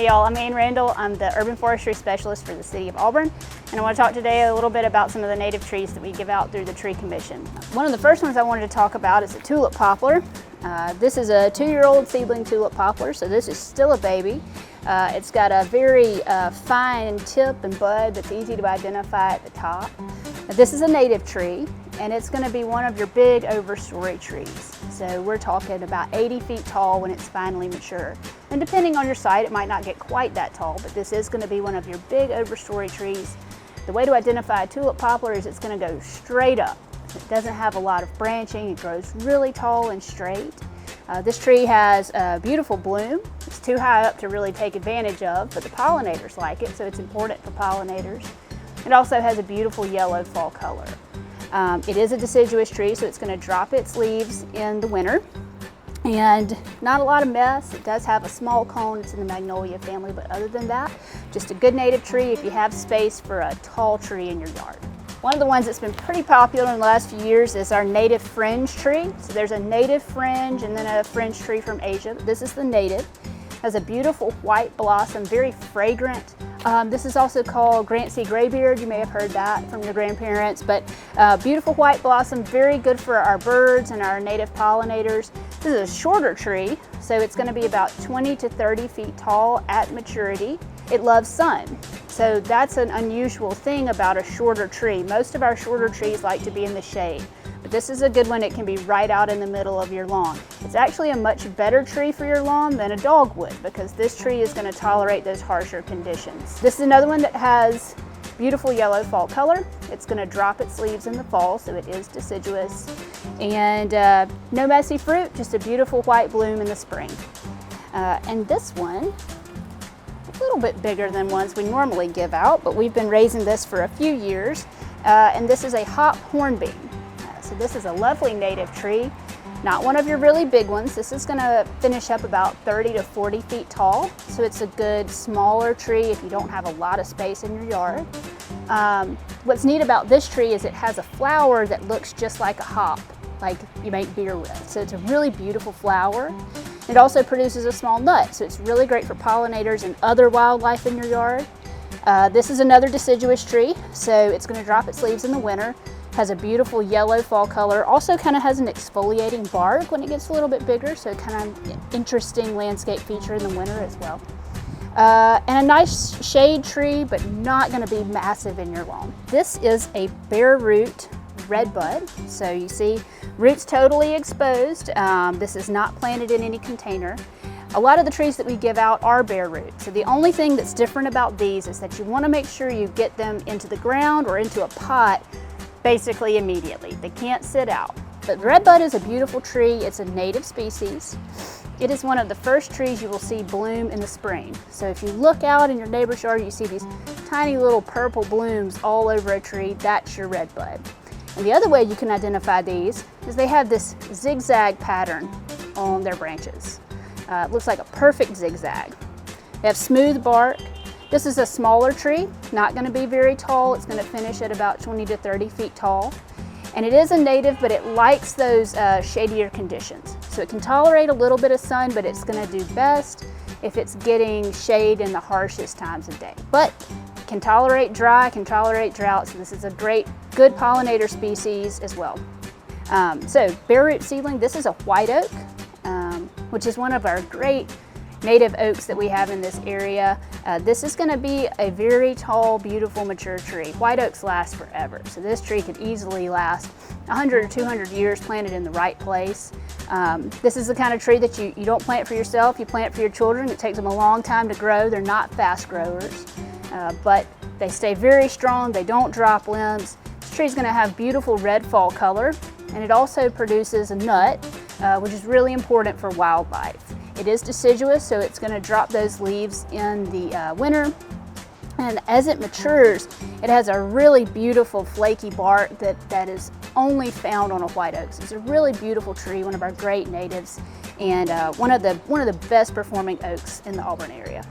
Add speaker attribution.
Speaker 1: Hey y'all, I'm Anne Randle. I'm the Urban Forestry Specialist for the City of Auburn, and I want to talk today a little bit about some of the native trees that we give out through the Tree Commission. One of the first ones I wanted to talk about is the Tulip Poplar. This is a 2-year-old seedling Tulip Poplar, so this is still a baby. It's got a very fine tip and bud that's easy to identify at the top. This is a native tree, and it's going to be one of your big overstory trees. So we're talking about 80 feet tall when it's finally mature. And depending on your site, it might not get quite that tall, but this is going to be one of your big overstory trees. The way to identify a tulip poplar is it's going to go straight up. It doesn't have a lot of branching. It grows really tall and straight. This tree has a beautiful bloom. It's too high up to really take advantage of, but the pollinators like it, so it's important for pollinators. It also has a beautiful yellow fall color. It is a deciduous tree, so it's going to drop its leaves in the winter. And not a lot of mess. It does have a small cone. It's in the magnolia family, but other than that, just a good native tree if you have space for a tall tree in your yard. One of the ones that's been pretty popular in the last few years is our native fringe tree. So there's a native fringe and then a fringe tree from Asia. This is the native. It has a beautiful white blossom, very fragrant. This is also called Grancy Graybeard. You may have heard that from your grandparents, but beautiful white blossom, very good for our birds and our native pollinators. This is a shorter tree, so it's going to be about 20 to 30 feet tall at maturity. It loves sun, so that's an unusual thing about a shorter tree. Most of our shorter trees like to be in the shade, but this is a good one. It can be right out in the middle of your lawn. It's actually a much better tree for your lawn than a dogwood because this tree is going to tolerate those harsher conditions. This is another one that has beautiful yellow fall color. It's going to drop its leaves in the fall, so it is deciduous. And no messy fruit, just a beautiful white bloom in the spring. And this one, a little bit bigger than ones we normally give out, but we've been raising this for a few years. And this is a Hophornbeam. So this is a lovely native tree, not one of your really big ones. This is going to finish up about 30 to 40 feet tall. So it's a good smaller tree if you don't have a lot of space in your yard. What's neat about this tree is it has a flower that looks just like a hop, like you make beer with. So it's a really beautiful flower. It also produces a small nut, so it's really great for pollinators and other wildlife in your yard. This is another deciduous tree, so it's going to drop its leaves in the winter. Has a beautiful yellow fall color. Also kind of has an exfoliating bark when it gets a little bit bigger, so kind of an interesting landscape feature in the winter as well. And a nice shade tree, but not going to be massive in your lawn. This is a bare root redbud. So you see roots totally exposed. This is not planted in any container. A lot of the trees that we give out are bare root. So the only thing that's different about these is that you want to make sure you get them into the ground or into a pot basically immediately. They can't sit out. But redbud is a beautiful tree. It's a native species. It is one of the first trees you will see bloom in the spring. So if you look out in your neighbor's yard, you see these tiny little purple blooms all over a tree, that's your redbud. And the other way you can identify these is they have this zigzag pattern on their branches. It looks like a perfect zigzag. They have smooth bark. This is a smaller tree, not going to be very tall. It's going to finish at about 20 to 30 feet tall. And it is a native, but it likes those shadier conditions. So it can tolerate a little bit of sun, but it's going to do best if it's getting shade in the harshest times of day. But it can tolerate dry, can tolerate drought, so this is a great, good pollinator species as well. So bare root seedling, this is a white oak, which is one of our great native oaks that we have in this area. This is going to be a very tall, beautiful, mature tree. White oaks last forever, so this tree could easily last 100 or 200 years planted in the right place. This is the kind of tree that you don't plant for yourself, you plant for your children. It takes them a long time to grow. They're not fast growers, but they stay very strong. They don't drop limbs. This tree is going to have beautiful red fall color, and it also produces a nut, which is really important for wildlife. It is deciduous, so it's going to drop those leaves in the winter. And as it matures, it has a really beautiful flaky bark that is only found on a white oak. So it's a really beautiful tree, one of our great natives, and one of the best performing oaks in the Auburn area.